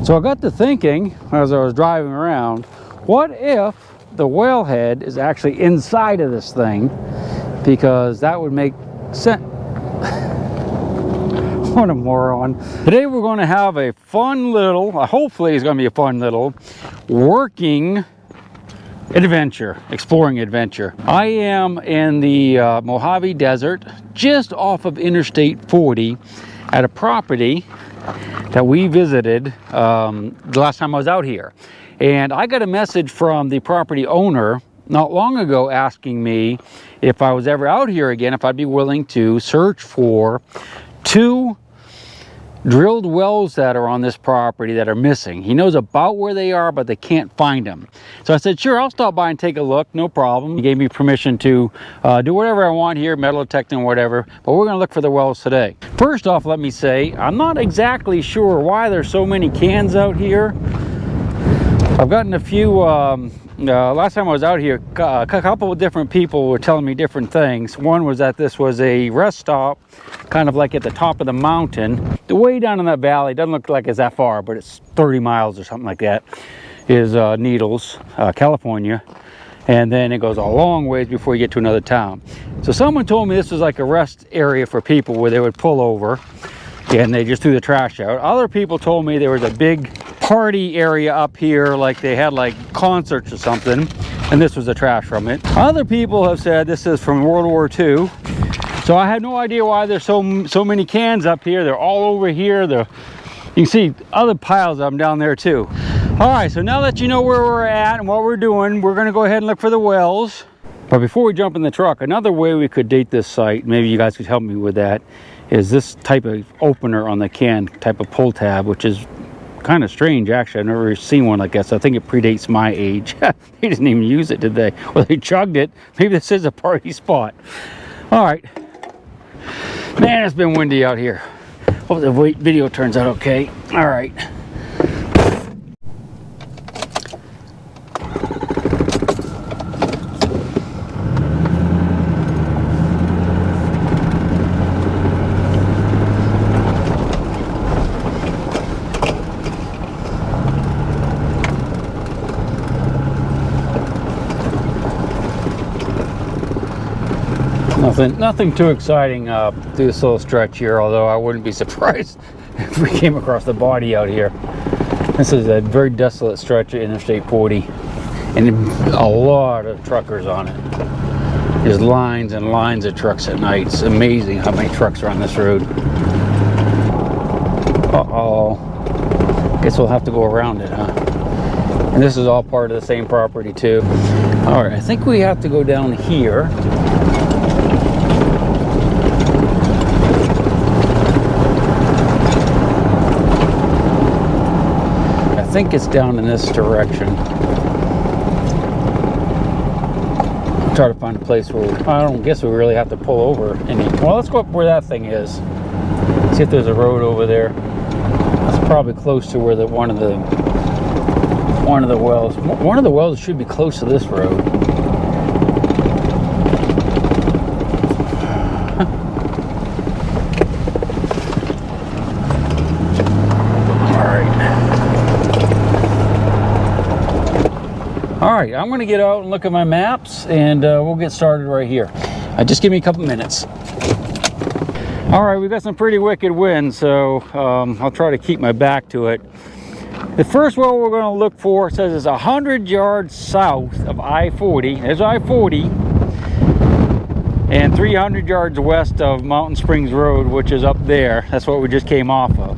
So I got to thinking as I was driving around, what if the whalehead is actually inside of this thing? Because that would make sense. What a moron. Today we're going to have a fun little, hopefully it's going to be a fun little working adventure, exploring adventure. I am in the Mojave Desert, just off of Interstate 40, at a property that we visited the last time I was out here. And I got a message from the property owner not long ago asking me if I was ever out here again, if I'd be willing to search for 2 drilled wells that are on this property that are missing. He knows about where they are, but they can't find them. So I said, sure, I'll stop by and take a look, no problem. He gave me permission to do whatever I want here, metal detecting, whatever, but we're gonna look for the wells today. First off, let me say, I'm not exactly sure why there's so many cans out here. I've gotten a few, last time I was out here, a couple of different people were telling me different things. One was that this was a rest stop, kind of like at the top of the mountain. The way down in that valley, doesn't look like it's that far, but it's 30 miles or something like that, is Needles, California. And then it goes a long ways before you get to another town. So someone told me this was like a rest area for people where they would pull over and they just threw the trash out. Other people told me there was a big party area up here, like they had like concerts or something, and this was the trash from it. Other people have said this is from World War II. So I had no idea why there's so many cans up here. They're all over here. You can see other piles of them down there too. All right, so now that you know where we're at and what we're doing, we're gonna go ahead and look for the wells. But before we jump in the truck, another way we could date this site, maybe you guys could help me with that, is this type of opener on the can, type of pull tab, which is kind of strange actually. I've never seen one like that, so I think it predates my age. They didn't even use it, did they? Well, they chugged it. Maybe this is a party spot. All right. Man, it's been windy out here. Hope the video turns out okay. All right. Nothing too exciting through this little stretch here, although I wouldn't be surprised if we came across the body out here. This is a very desolate stretch of Interstate 40 and a lot of truckers on it. There's lines and lines of trucks at night. It's amazing how many trucks are on this road. Uh-oh. Guess we'll have to go around it, huh? And this is all part of the same property too. All right, I think we have to go down here. I think it's down in this direction. I'll try to find a place where I don't guess we really have to pull over any. Well, let's go up where that thing is. See if there's a road over there. That's probably close to where one of the wells. One of the wells should be close to this road. All right, I'm gonna get out and look at my maps and we'll get started right here. Just give me a couple minutes. All right, we've got some pretty wicked wind, so I'll try to keep my back to it. The first well we're gonna look for says it's 100 yards south of I-40. There's I-40. And 300 yards west of Mountain Springs Road, which is up there. That's what we just came off of.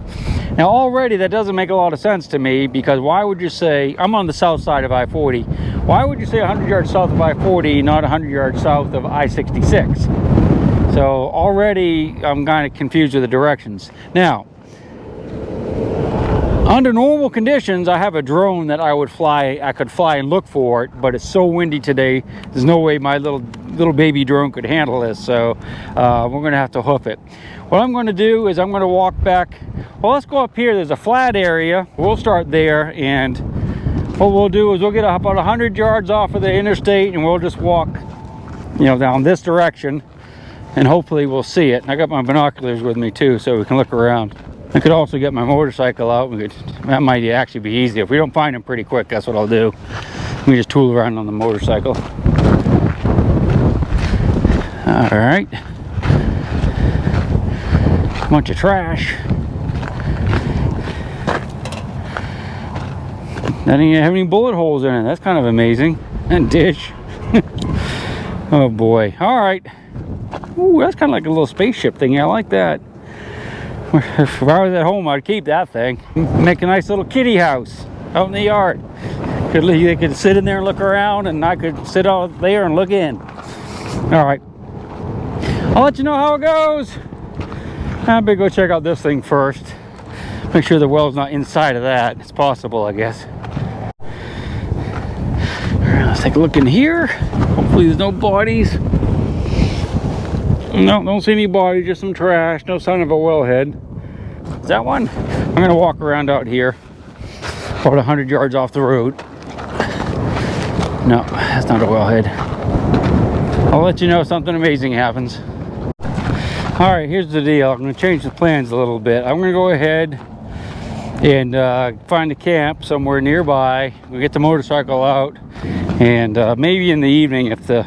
Now already that doesn't make a lot of sense to me, because why would you say, I'm on the south side of I-40, why would you say 100 yards south of I-40, not 100 yards south of I-66? So already I'm kind of confused with the directions. Now, under normal conditions, I have a drone that I could fly and look for it, but it's so windy today, there's no way my little baby drone could handle this, so we're gonna have to hoof it. What I'm gonna do is I'm gonna walk back. Well, let's go up here. There's a flat area. We'll start there, and what we'll do is we'll get about 100 yards off of the interstate, and we'll just walk, you know, down this direction, and hopefully we'll see it. And I got my binoculars with me too, so we can look around. I could also get my motorcycle out. That might actually be easy. If we don't find them pretty quick, that's what I'll do. We just tool around on the motorcycle. All right. Bunch of trash. That didn't even have any bullet holes in it. That's kind of amazing. And dish. Oh boy. All right. Ooh, that's kind of like a little spaceship thing. I like that. If I was at home, I'd keep that thing. Make a nice little kitty house out in the yard. They could sit in there and look around, and I could sit out there and look in. All right. I'll let you know how it goes. I better go check out this thing first. Make sure the well's not inside of that. It's possible, I guess. All right, let's take a look in here. Hopefully there's no bodies. No, don't see any bodies, just some trash. No sign of a wellhead. Is that one? I'm gonna walk around out here, about 100 yards off the road. No, that's not a wellhead. I'll let you know if something amazing happens. All right, here's the deal. I'm gonna change the plans a little bit. I'm gonna go ahead and find a camp somewhere nearby. We'll get the motorcycle out, and maybe in the evening, if the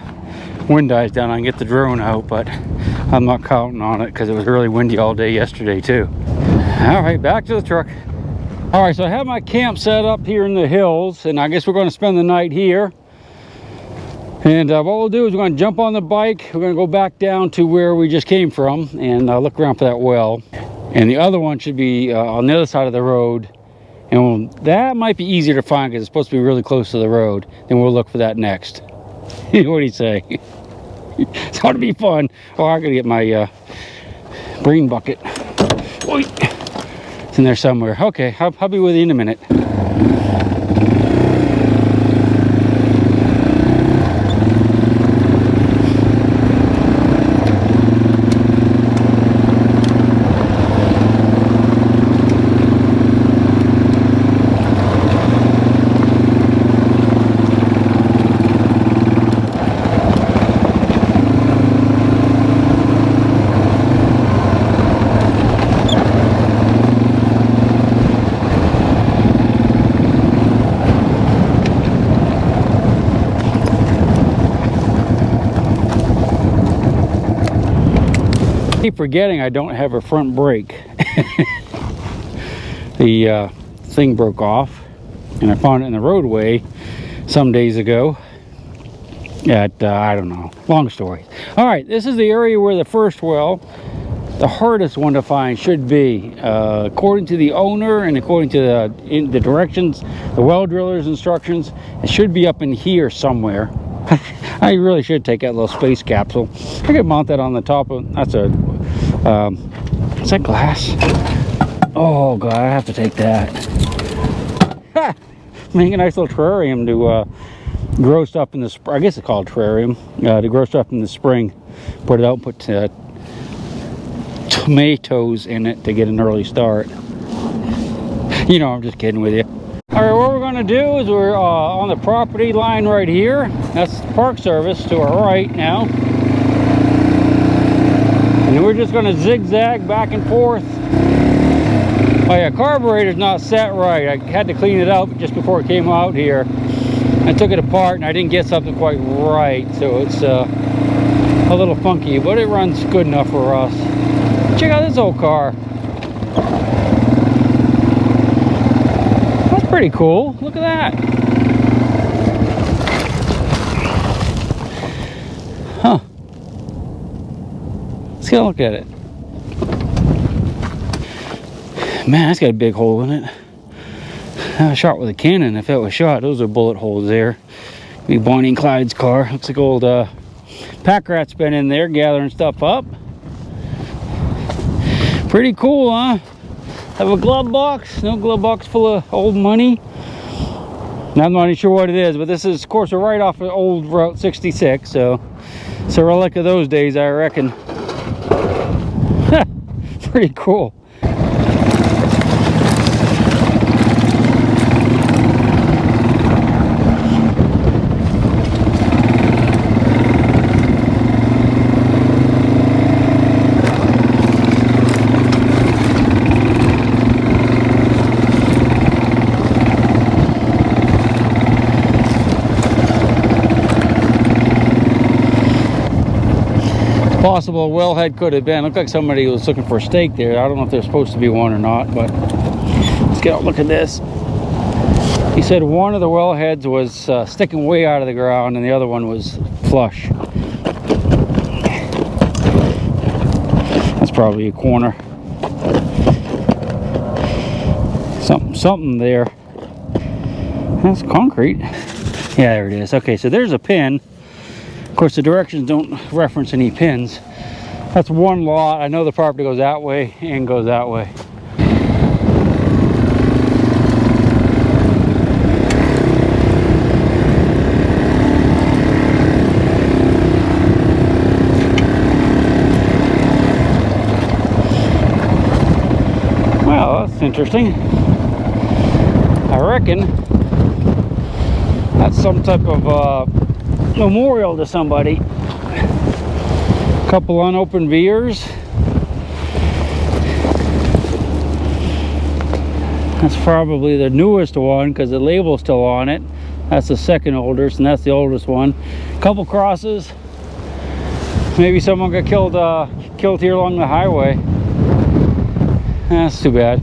wind dies down, I can get the drone out, but I'm not counting on it because it was really windy all day yesterday too. All right, back to the truck. All right, so I have my camp set up here in the hills, and I guess we're going to spend the night here. And what we'll do is we're going to jump on the bike. We're going to go back down to where we just came from and look around for that well. And the other one should be on the other side of the road. And that might be easier to find because it's supposed to be really close to the road. Then we'll look for that next. What do you say? It's going to be fun. Oh, I got to get my brain bucket. Oy. It's in there somewhere. Okay, I'll be with you in a minute. I keep forgetting I don't have a front brake. The thing broke off, and I found it in the roadway some days ago at I don't know, long story. All right, this is the area where the first well, the hardest one to find, should be according to the owner and according to the directions, the well driller's instructions. It should be up in here somewhere. I really should take that little space capsule. I could mount that on the top of, that's a is that glass? Oh god, I have to take that. Ha! Make a nice little terrarium to grow stuff in the spring. I guess it's called terrarium, to grow stuff in the spring. Put it out and put tomatoes in it to get an early start. You know, I'm just kidding with you. All right, what we're going to do is we're on the property line right here. That's the Park Service to our right now. And we're just going to zigzag back and forth. Oh yeah, carburetor's not set right. I had to clean it out just before it came out here. I took it apart and I didn't get something quite right, so it's a little funky, but it runs good enough for us. Check out this old car. That's pretty cool. Look at that. Huh. Let's get a look at it. Man, that's got a big hole in it. I shot with a cannon. If it was shot, those are bullet holes there. Be Bonnie and Clyde's car. Looks like old pack rat's been in there gathering stuff up. Pretty cool, huh? Have a glove box. No glove box full of old money. I'm not even sure what it is, but this is, of course, a right off of old Route 66, so it's a relic of those days, I reckon. Pretty cool. possible wellhead could have been. Looked like somebody was looking for a stake there. I don't know if there's supposed to be one or not, but let's get a look at this. He said one of the wellheads was sticking way out of the ground and the other one was flush. That's probably a corner. Something there. That's concrete. Yeah, there it is. Okay, so there's a pin. Of course, the directions don't reference any pins. That's one lot. I know the property goes that way and goes that way. Well, that's interesting. I reckon that's some type of memorial to somebody. A couple unopened beers. That's probably the newest one because the label's still on it. That's the second oldest, and that's the oldest one. A couple crosses. Maybe someone got killed here along the highway. That's too bad.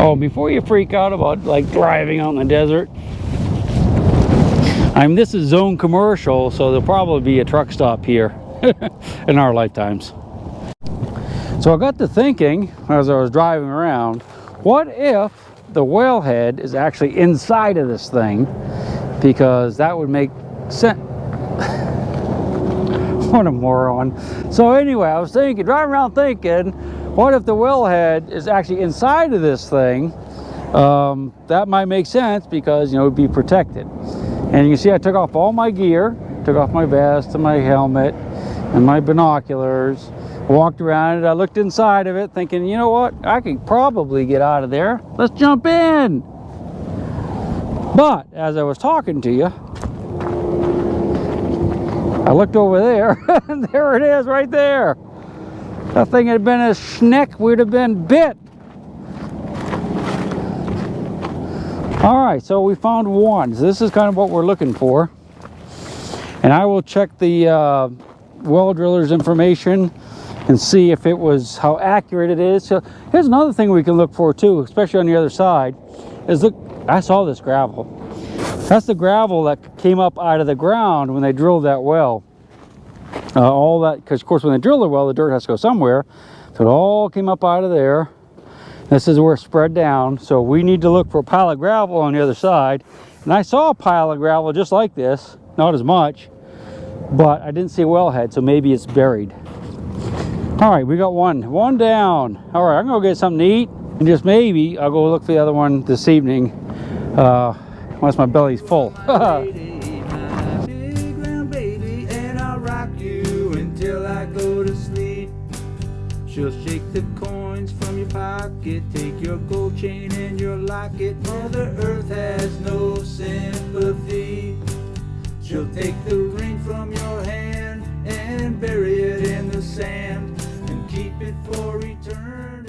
Oh, before you freak out about like driving out in the desert, this is zone commercial, so there'll probably be a truck stop here in our lifetimes. So I got to thinking as I was driving around, what if the wellhead is actually inside of this thing? Because that would make sense. What a moron. So anyway, I was thinking, driving around thinking, what if the wellhead is actually inside of this thing? That might make sense because, you know, it would be protected. And you can see I took off all my gear, took off my vest and my helmet and my binoculars, walked around it. I looked inside of it thinking, you know what, I could probably get out of there. Let's jump in. But as I was talking to you, I looked over there and there it is right there. That thing had been a schneck, we'd have been bit. All right, so we found one. So this is kind of what we're looking for. And I will check the well driller's information and see if it was, how accurate it is. So here's another thing we can look for too, especially on the other side, is look, I saw this gravel. That's the gravel that came up out of the ground when they drilled that well. All that, because of course when they drill the well, the dirt has to go somewhere. So it all came up out of there. This is where it spread down. So we need to look for a pile of gravel on the other side. And I saw a pile of gravel just like this, not as much, but I didn't see a wellhead, so maybe it's buried. All right, we got one down. All right, I'm gonna go get something to eat, and just maybe I'll go look for the other one this evening once my belly's full. She'll shake the coins from your pocket, take your gold chain and your locket. Mother Earth has no sympathy. She'll take the ring from your hand and bury it in the sand and keep it for eternity.